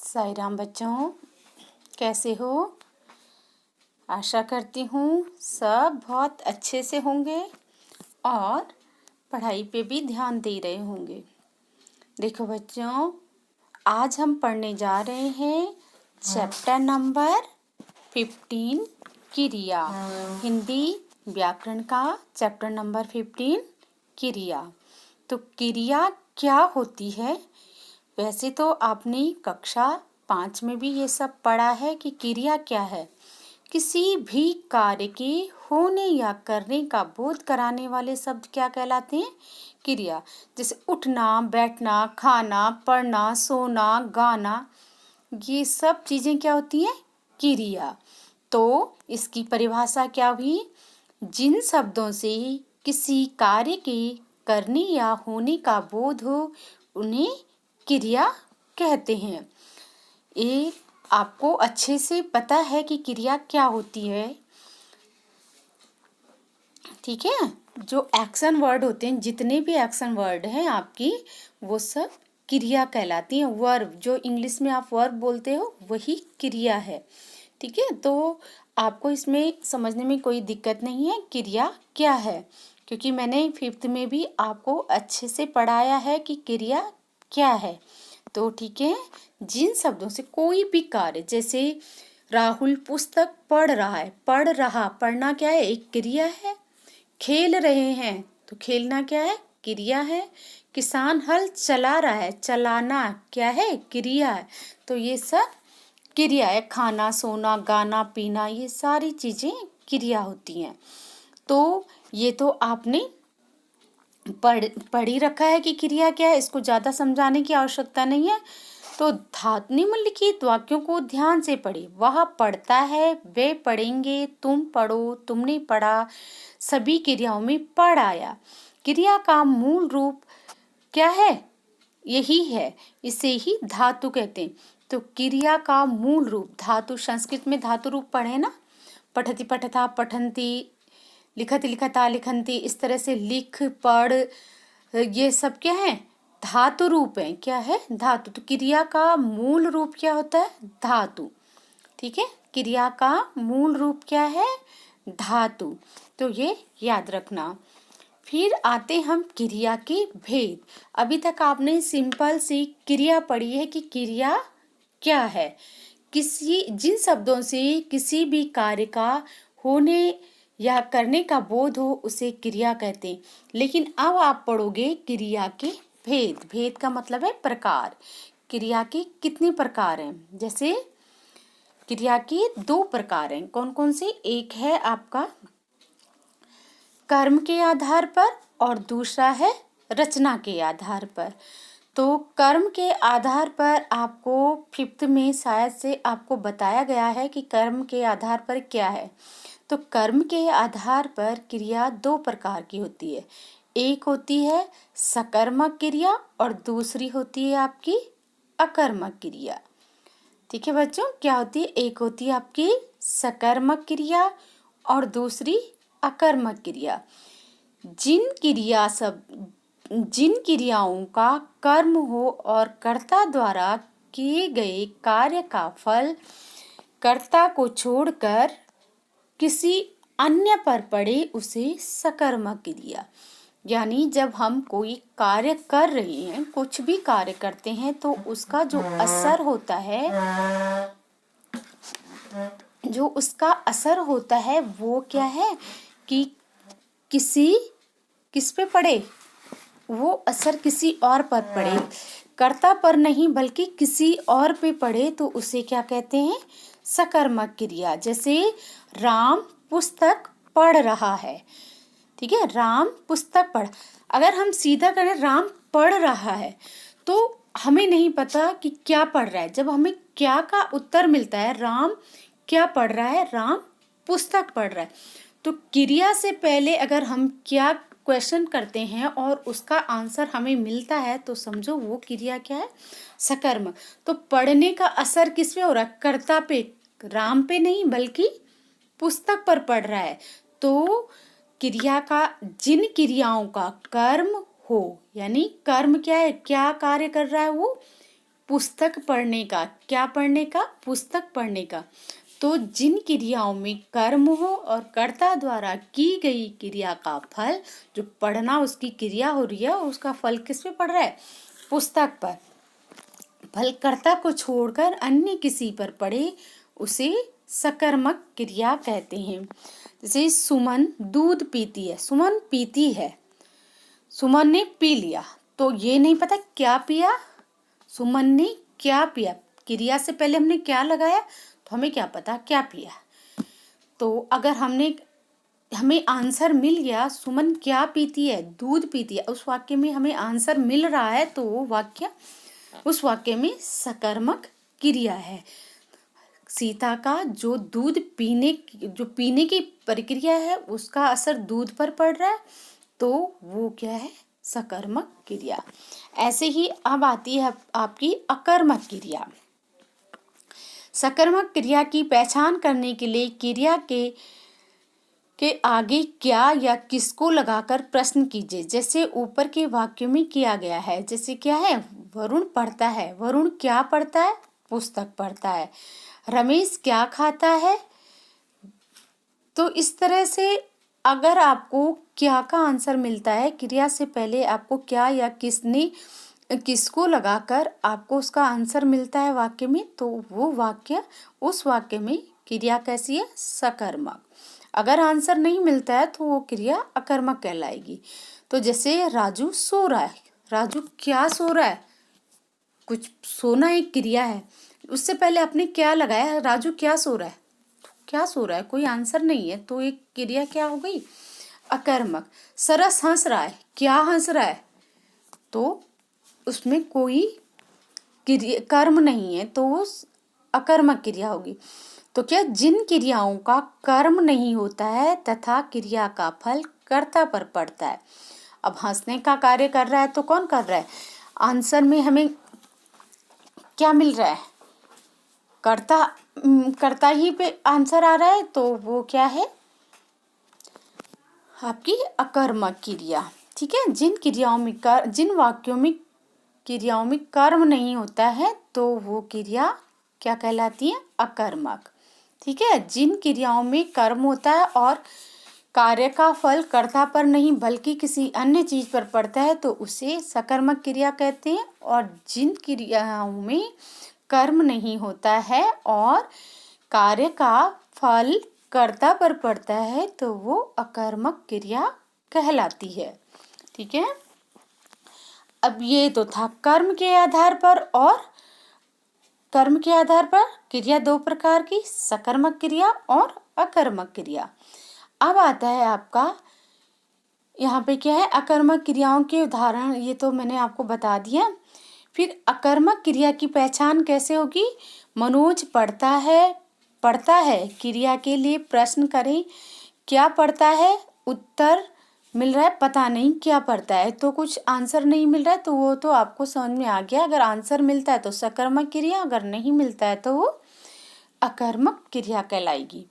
साई राम बच्चों, कैसे हो? आशा करती हूँ सब बहुत अच्छे से होंगे और पढ़ाई पे भी ध्यान दे रहे होंगे। देखो बच्चों, आज हम पढ़ने जा रहे हैं चैप्टर नंबर 15 क्रिया। हिंदी व्याकरण का चैप्टर नंबर 15 क्रिया। तो क्रिया क्या होती है? वैसे तो आपने कक्षा 5 में भी ये सब पढ़ा है कि क्रिया क्या है। किसी भी कार्य के होने या करने का बोध कराने वाले शब्द क्या कहलाते हैं? क्रिया। जैसे उठना, बैठना, खाना, पढ़ना, सोना, गाना, ये सब चीज़ें क्या होती हैं? क्रिया। तो इसकी परिभाषा क्या हुई? जिन शब्दों से किसी कार्य के करने या होने का बोध हो उन्हें क्रिया कहते हैं। ये आपको अच्छे से पता है कि क्रिया क्या होती है, ठीक है? जो एक्शन वर्ड होते हैं, जितने भी एक्शन वर्ड हैं आपकी, वो सब क्रिया कहलाती हैं। वर्ब, जो इंग्लिश में आप वर्ब बोलते हो, वही क्रिया है, ठीक है? तो आपको इसमें समझने में कोई दिक्कत नहीं है क्रिया क्या है, क्योंकि मैंने 5th में भी आपको अच्छे से पढ़ाया है कि क्रिया क्या है। तो ठीक है, जिन शब्दों से कोई भी कार्य, जैसे राहुल पुस्तक पढ़ रहा है, पढ़ रहा, पढ़ना क्या है? एक क्रिया है। खेल रहे हैं, तो खेलना क्या है? क्रिया है। किसान हल चला रहा है, चलाना क्या है? क्रिया है। तो ये सब क्रिया है। खाना, सोना, गाना, पीना, ये सारी चीजें क्रिया होती हैं। तो ये तो आपने पढ़ ही रखा है कि क्रिया क्या है, इसको ज़्यादा समझाने की आवश्यकता नहीं है। तो निम्नलिखित वाक्यों को ध्यान से पढ़े। वह पढ़ता है, वे पढ़ेंगे, तुम पढ़ो, तुमने पढ़ा, सभी क्रियाओं में पढ़ आया। क्रिया का मूल रूप क्या है? यही है, इसे ही धातु कहते हैं। तो क्रिया का मूल रूप धातु, संस्कृत में धातु रूप पढ़े ना, पठति पठता पठन्ति, लिखति लिखता लिखन्ति, इस तरह से लिख, पढ़, ये सब क्या है? धातु रूप है। क्या है? धातु। तो क्रिया का मूल रूप क्या होता है? धातु, ठीक है? क्रिया का मूल रूप क्या है? धातु। तो ये याद रखना। फिर आते हम क्रिया के भेद। अभी तक आपने सिंपल सी क्रिया पढ़ी है कि क्रिया क्या है। जिन शब्दों से किसी भी कार्य का होने या करने का बोध हो उसे क्रिया कहते हैं। लेकिन अब आप पढ़ोगे क्रिया के भेद। भेद का मतलब है प्रकार। क्रिया के कितने प्रकार हैं? जैसे क्रिया के 2 प्रकार हैं। कौन कौन से? एक है आपका कर्म के आधार पर और दूसरा है रचना के आधार पर। तो कर्म के आधार पर आपको 5th में शायद से आपको बताया गया है कि कर्म के आधार पर क्या है। तो कर्म के आधार पर क्रिया 2 प्रकार की होती है। एक होती है सकर्मक क्रिया और दूसरी होती है आपकी अकर्मक क्रिया। ठीक है बच्चों, क्या होती है? एक होती है आपकी सकर्मक क्रिया और दूसरी अकर्मक क्रिया। जिन क्रियाओं का कर्म हो और कर्ता द्वारा किए गए कार्य का फल कर्ता को छोड़कर किसी अन्य पर पड़े उसे सकर्मक क्रिया। यानी जब हम कोई कार्य कर रहे हैं, कुछ भी कार्य करते हैं, तो उसका जो असर होता है वो क्या है कि किस पे पड़े? वो असर किसी और पर पड़े, कर्ता पर नहीं बल्कि किसी और पे पड़े, तो उसे क्या कहते हैं? सकर्मक क्रिया। जैसे राम पुस्तक पढ़ रहा है, ठीक है? राम पुस्तक पढ़, अगर हम सीधा करें राम पढ़ रहा है, तो हमें नहीं पता कि क्या पढ़ रहा है। जब हमें क्या का उत्तर मिलता है, राम क्या पढ़ रहा है? राम पुस्तक पढ़ रहा है। तो क्रिया से पहले अगर हम क्या क्वेश्चन करते हैं और उसका आंसर हमें मिलता है, तो समझो वो क्रिया क्या है? सकर्मक। तो पढ़ने का असर किस पे हो रहा है? कर्ता पे, राम पे नहीं बल्कि पुस्तक पर पढ़ रहा है। तो क्रिया का, जिन क्रियाओं का कर्म हो, यानी कर्म क्या है? क्या कार्य कर रहा है वो? पुस्तक पढ़ने का, क्या पढ़ने का, पुस्तक पढ़ने का। तो जिन क्रियाओं में कर्म हो और कर्ता द्वारा की गई क्रिया का फल, जो पढ़ना उसकी क्रिया हो रही है, उसका फल किस पे पड़ रहा है, पुस्तक पर। फल कर्ता को छोड़कर अन्य किसी पर पड़े उसे सकर्मक क्रिया कहते हैं। जैसे सुमन दूध पीती है, सुमन पीती है, सुमन ने पी लिया, तो ये नहीं पता क्या पिया, सुमन ने क्या पिया, क्रिया से पहले हमने क्या लगाया तो हमें क्या पता क्या पिया। तो अगर हमें आंसर मिल गया सुमन क्या पीती है, दूध पीती है, उस वाक्य में हमें आंसर मिल रहा है, तो वो वाक्य उस वाक्य में सकर्मक क्रिया है। सीता का जो पीने की प्रक्रिया है उसका असर दूध पर पड़ रहा है, तो वो क्या है, सकर्मक क्रिया। ऐसे ही अब आती है आपकी अकर्मक क्रिया। सकर्मक क्रिया की पहचान करने के लिए क्रिया के आगे क्या या किसको लगाकर प्रश्न कीजिए। जैसे ऊपर के वाक्य में किया गया है, जैसे क्या है, वरुण पढ़ता है, वरुण क्या पढ़ता है, पुस्तक पढ़ता है। रमेश क्या खाता है। तो इस तरह से अगर आपको क्या का आंसर मिलता है, क्रिया से पहले आपको क्या या किसको लगाकर आपको उसका आंसर मिलता है वाक्य में, तो वो वाक्य उस वाक्य में क्रिया कैसी है, सकर्मक। अगर आंसर नहीं मिलता है तो वो क्रिया अकर्मक कहलाएगी। तो जैसे राजू सो रहा है, राजू क्या सो रहा है, कुछ सोना एक क्रिया है, उससे पहले आपने क्या लगाया, राजू क्या सो रहा है, क्या सो रहा है, कोई आंसर नहीं है, तो एक क्रिया क्या हो गई, अकर्मक। सरस हंस रहा है, क्या हंस रहा है, तो उसमें कोई कर्म नहीं है, तो वो अकर्मक क्रिया होगी। तो क्या, जिन क्रियाओं का कर्म नहीं होता है तथा क्रिया का फल कर्ता पर पड़ता है। अब हंसने का कार्य कर रहा है तो कौन कर रहा है, आंसर में हमें क्या मिल रहा है, कर्ता ही पे आंसर आ रहा है, तो वो क्या है, आपकी अकर्मक क्रिया। ठीक है, जिन वाक्यों में क्रियाओं में कर्म नहीं होता है तो वो क्रिया क्या कहलाती है, अकर्मक। ठीक है, जिन क्रियाओं में कर्म होता है और कार्य का फल कर्ता पर नहीं बल्कि किसी अन्य चीज पर पड़ता है तो उसे सकर्मक क्रिया कहते हैं। और जिन क्रियाओं में कर्म नहीं होता है और कार्य का फल कर्ता पर पड़ता है तो वो अकर्मक क्रिया कहलाती है। ठीक है, अब ये तो था कर्म के आधार पर, और कर्म के आधार पर क्रिया दो प्रकार की, सकर्मक क्रिया और अकर्मक क्रिया। अब आता है आपका यहाँ पे क्या है, अकर्मक क्रियाओं के उदाहरण, ये तो मैंने आपको बता दिया। फिर अकर्मक क्रिया की पहचान कैसे होगी, मनोज पढ़ता है क्रिया के लिए प्रश्न करें, क्या पढ़ता है, उत्तर मिल रहा है पता नहीं क्या पढ़ता है, तो कुछ आंसर नहीं मिल रहा है, तो वो तो आपको समझ में आ गया, अगर आंसर मिलता है तो सकर्मक क्रिया, अगर नहीं मिलता है तो वो अकर्मक क्रिया कहलाएगी।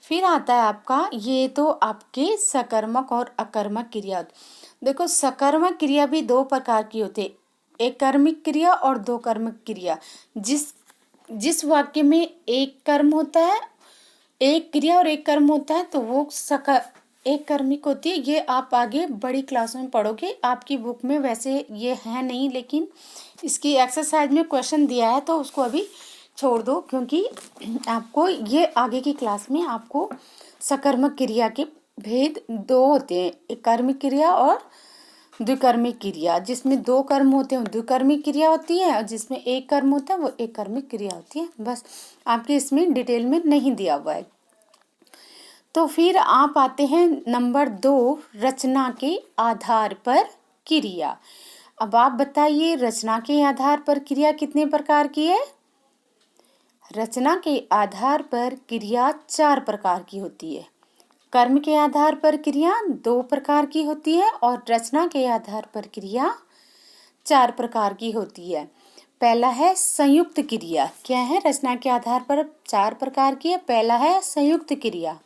फिर आता है आपका, ये तो आपके सकर्मक और अकर्मक क्रिया। देखो, सकर्मक क्रिया भी दो प्रकार की होती है, एक कर्मिक क्रिया और दो कर्मक क्रिया। जिस वाक्य में एक कर्म होता है, एक क्रिया और एक कर्म होता है, तो वो एक कर्मिक होती है। ये आप आगे बड़ी क्लास में पढ़ोगे, आपकी बुक में वैसे ये है नहीं, लेकिन इसकी एक्सरसाइज में क्वेश्चन दिया है तो उसको अभी छोड़ दो, क्योंकि आपको ये आगे की क्लास में आपको सकर्मक क्रिया के भेद दो होते हैं, एक कर्मिक क्रिया और द्विकर्मिक क्रिया। जिसमें दो कर्म होते हैं द्विकर्मिक क्रिया होती है, और जिसमें एक कर्म होता है वो एक कर्मिक क्रिया होती है। बस आपके इसमें डिटेल में नहीं दिया हुआ है। तो फिर आप आते हैं नंबर 2, रचना के आधार पर क्रिया। अब आप बताइए, रचना के आधार पर क्रिया कितने प्रकार की है। रचना के आधार पर क्रिया 4 प्रकार की होती है। कर्म के आधार पर क्रिया 2 प्रकार की होती है और रचना के आधार पर क्रिया 4 प्रकार की होती है। पहला है संयुक्त क्रिया। क्या है, रचना के आधार पर 4 प्रकार की है। पहला है संयुक्त क्रिया,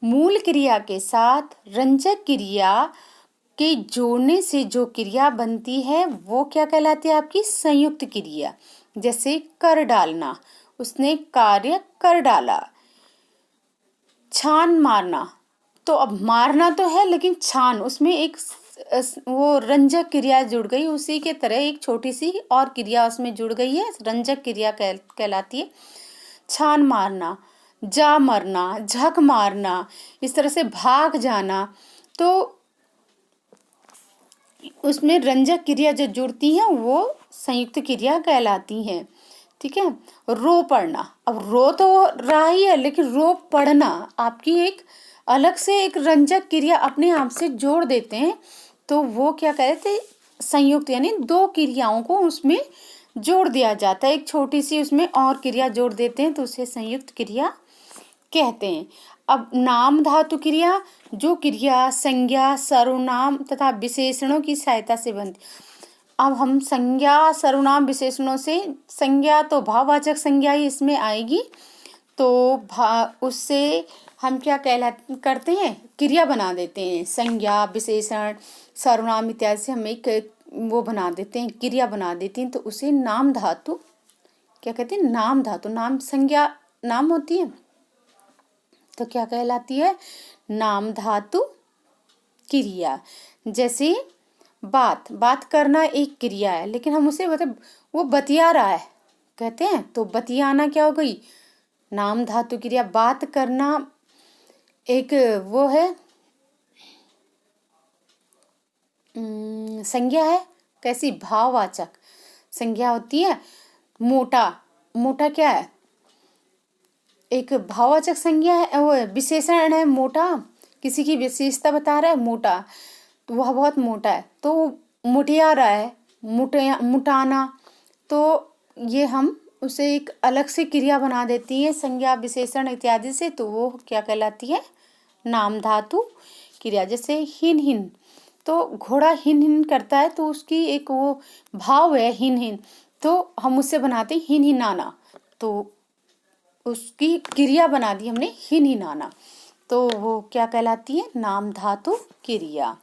मूल क्रिया के साथ रंजक क्रिया के जोड़ने से जो क्रिया बनती है वो क्या कहलाती है आपकी संयुक्त क्रिया। जैसे कर डालना, उसने कार्य कर डाला। छान मारना, तो अब मारना तो है लेकिन छान, उसमें एक वो रंजक क्रिया जुड़ गई, उसी के तरह एक छोटी सी और क्रिया उसमें जुड़ गई है, रंजक क्रिया कहलाती है। छान मारना, जा मरना, झक मारना, इस तरह से भाग जाना, तो उसमें रंजक क्रिया जो जुड़ती हैं वो संयुक्त क्रिया कहलाती हैं। ठीक है। रो पढ़ना, अब रो तो रहा ही है लेकिन रो पढ़ना आपकी एक अलग से एक रंजक क्रिया अपने आप से जोड़ देते हैं, तो वो क्या कहते हैं संयुक्त, यानी दो क्रियाओं को उसमें जोड़ दिया जाता है, एक छोटी सी उसमें और क्रिया जोड़ देते हैं तो उसे संयुक्त क्रिया कहते हैं। अब नाम धातु क्रिया, जो क्रिया संज्ञा सर्वनाम तथा विशेषणों की सहायता से बनती। अब हम संज्ञा सर्वनाम विशेषणों से, संज्ञा तो भाववाचक संज्ञा ही इसमें आएगी, तो उससे हम क्या करते हैं क्रिया बना देते हैं। संज्ञा विशेषण सर्वनाम इत्यादि से हम एक वो बना देते हैं, क्रिया बना देते हैं, तो उसे नाम धातु क्या कहते हैं, नाम धातु। नाम संज्ञा नाम होती है तो क्या कहलाती है, नाम धातु क्रिया। जैसे बात करना एक क्रिया है लेकिन हम उसे मतलब वो बतिया रहा है कहते हैं, तो बतियाना क्या हो गई, नाम धातु क्रिया। बात करना एक वो है संज्ञा है, कैसी, भाववाचक संज्ञा होती है। मोटा क्या है, एक भाववाचक संज्ञा है, वो विशेषण है मोटा, किसी की विशेषता बता रहा है मोटा, तो वह बहुत मोटा है, तो मुठिया रहा है, मुटाना, तो ये हम उसे एक अलग से क्रिया बना देती है संज्ञा विशेषण इत्यादि से, तो वो क्या कहलाती है, नाम धातु क्रिया। जैसे हिन हिन, तो घोड़ा हिन हिन करता है तो उसकी एक वो भाव है हिन हिन, तो हम उससे बनाते हैं हिन हिनाना, तो उसकी क्रिया बना दी हमने हिन हिनाना, तो वो क्या कहलाती है, नाम धातु क्रिया।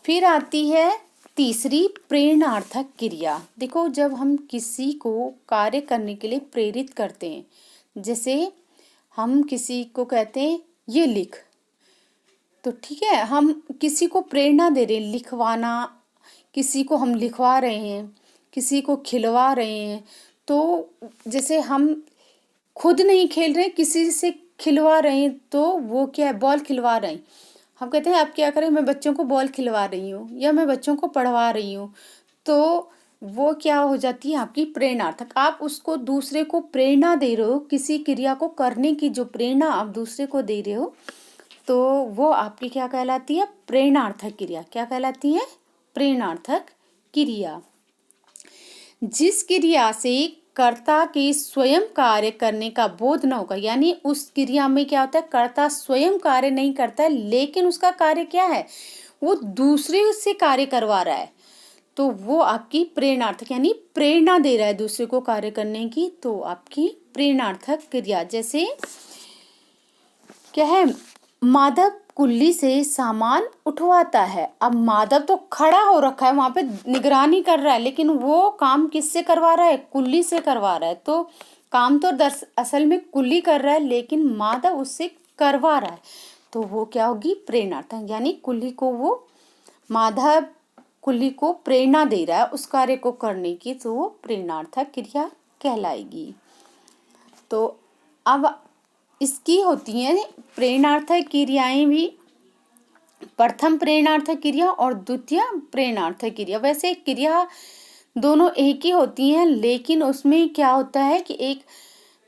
फिर आती है तीसरी प्रेरणार्थक क्रिया। देखो जब हम किसी को कार्य करने के लिए प्रेरित करते हैं, जैसे हम किसी को कहते हैं ये लिख, तो ठीक है हम किसी को प्रेरणा दे रहे हैं, लिखवाना, किसी को हम लिखवा रहे हैं, किसी को खिलवा रहे हैं, तो जैसे हम खुद नहीं खेल रहे किसी से खिलवा रहे हैं, तो वो क्या है, बॉल खिलवा रहे हैं, हम कहते हैं आप क्या करें, मैं बच्चों को बॉल खिलवा रही हूँ या मैं बच्चों को पढ़वा रही हूँ, तो वो क्या हो जाती है आपकी प्रेरणार्थक। आप उसको दूसरे को प्रेरणा दे रहे हो, किसी क्रिया को करने की जो प्रेरणा आप दूसरे को दे रहे हो, तो वो आपकी क्या कहलाती है, प्रेरणार्थक क्रिया। क्या कहलाती है, प्रेरणार्थक क्रिया। जिस क्रिया से कर्ता के स्वयं कार्य करने का बोध न होगा, यानी उस क्रिया में क्या होता है, कर्ता स्वयं कार्य नहीं करता है लेकिन उसका कार्य क्या है, वो दूसरे से कार्य करवा रहा है, तो वो आपकी प्रेरणार्थक, यानी प्रेरणा दे रहा है दूसरे को कार्य करने की, तो आपकी प्रेरणार्थक क्रिया। जैसे क्या है, माधव कुल्ली से सामान उठवाता है। अब माधव तो खड़ा हो रखा है वहां पे, निगरानी कर रहा है, लेकिन वो काम किससे करवा रहा है, कुल्ली से करवा रहा है, तो काम तो असल में कुल्ली कर रहा है लेकिन माधव उससे करवा रहा है, तो वो क्या होगी, प्रेरणार्थक, यानी कुल्ली को वो माधव कुल्ली को प्रेरणा दे रहा है उस कार्य को करने की, तो वो प्रेरणार्थक क्रिया कहलाएगी। तो अब इसकी होती हैं प्रेरणार्थक क्रियाएं भी, प्रथम प्रेरणार्थक क्रिया और द्वितीय प्रेरणार्थक क्रिया। वैसे क्रिया दोनों एक ही होती हैं लेकिन उसमें क्या होता है कि एक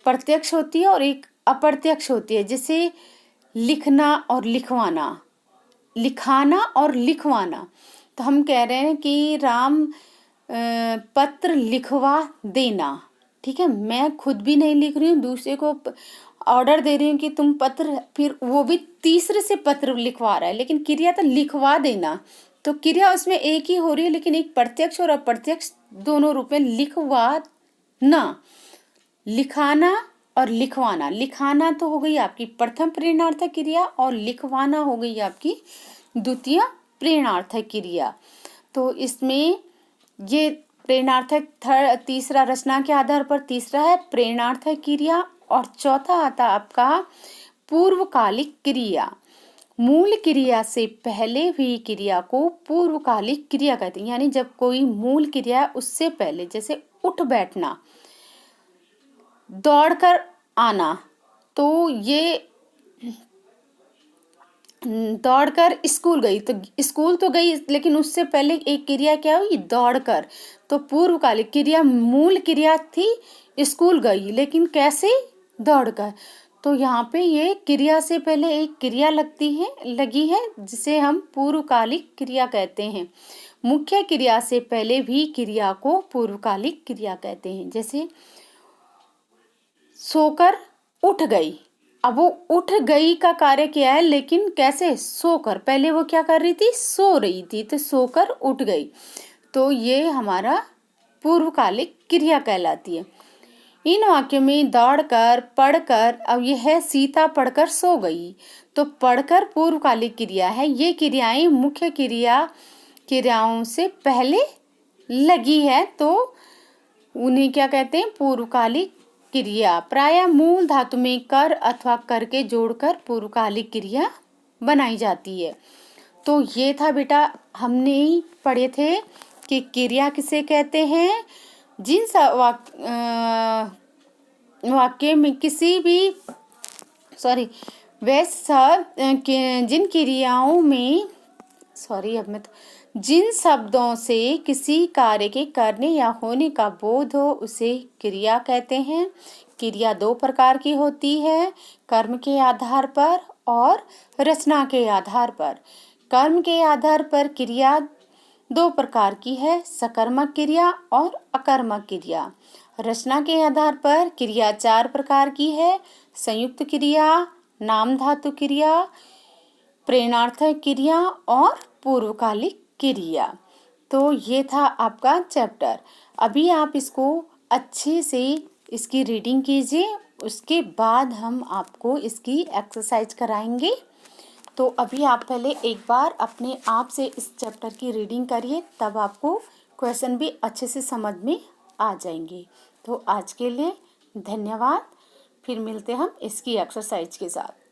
प्रत्यक्ष होती है और एक अप्रत्यक्ष होती है। जैसे लिखना और लिखवाना, लिखाना और लिखवाना, तो हम कह रहे हैं कि राम पत्र लिखवा देना, ठीक है, मैं खुद भी नहीं लिख रही हूँ, दूसरे को ऑर्डर दे रही हूँ कि तुम पत्र, फिर वो भी तीसरे से पत्र लिखवा रहा है, लेकिन क्रिया तो लिखवा देना, तो क्रिया उसमें एक ही हो रही है लेकिन एक प्रत्यक्ष और अप्रत्यक्ष दोनों रूप में। लिखवाना, लिखाना और लिखवाना, लिखाना तो हो गई आपकी प्रथम प्रेरणार्थक क्रिया और लिखवाना हो गई आपकी द्वितीय प्रेरणार्थक क्रिया। तो इसमें ये प्रेरणार्थक तीसरा रचना के आधार पर तीसरा है प्रेरणार्थक क्रिया, और चौथा आता आपका पूर्वकालिक क्रिया। मूल क्रिया से पहले हुई क्रिया को पूर्वकालिक क्रिया कहते हैं। यानी जब कोई मूल क्रिया उससे पहले, जैसे उठ बैठना, दौड़कर आना, तो ये दौड़कर स्कूल गई, तो स्कूल तो गई लेकिन उससे पहले एक क्रिया क्या हुई, दौड़कर। तो पूर्वकालिक क्रिया, मूल क्रिया थी स्कूल गई, लेकिन कैसे, दौड़कर। तो यहाँ पे ये क्रिया से पहले एक क्रिया लगी है जिसे हम पूर्वकालिक क्रिया कहते हैं। मुख्य क्रिया से पहले भी क्रिया को पूर्वकालिक क्रिया कहते हैं। जैसे सोकर उठ गई, अब वो उठ गई का कार्य क्या है, लेकिन कैसे, सोकर। पहले वो क्या कर रही थी, सो रही थी, तो सोकर उठ गई। तो ये हमारा पूर्वकालिक क्रिया कहलाती है। इन वाक्यों में दौड़कर, पढ़कर, अब यह है सीता पढ़कर सो गई, तो पढ़कर पूर्वकालिक क्रिया है। ये क्रियाएं मुख्य क्रियाओं से पहले लगी है, तो उन्हें क्या कहते हैं, पूर्वकालिक क्रिया। प्रायः मूल धातु में कर अथवा कर के जोड़कर पूर्वकालिक क्रिया बनाई जाती है। तो ये था बेटा, हमने पढ़े थे कि क्रिया किसे कहते हैं। जिन वाक्य में किसी भी जिन क्रियाओं में जिन शब्दों से किसी कार्य के करने या होने का बोध हो उसे क्रिया कहते हैं। क्रिया दो प्रकार की होती है, कर्म के आधार पर और रचना के आधार पर। कर्म के आधार पर क्रिया दो प्रकार की है, सकर्मक क्रिया और अकर्मक क्रिया। रचना के आधार पर क्रिया चार प्रकार की है, संयुक्त क्रिया, नाम धातु क्रिया, प्रेरणार्थक क्रिया और पूर्वकालिक क्रिया। तो ये था आपका चैप्टर। अभी आप इसको अच्छे से इसकी रीडिंग कीजिए, उसके बाद हम आपको इसकी एक्सरसाइज कराएंगे। तो अभी आप पहले एक बार अपने आप से इस चैप्टर की रीडिंग करिए, तब आपको क्वेश्चन भी अच्छे से समझ में आ जाएंगे। तो आज के लिए धन्यवाद, फिर मिलते हम इसकी एक्सरसाइज के साथ।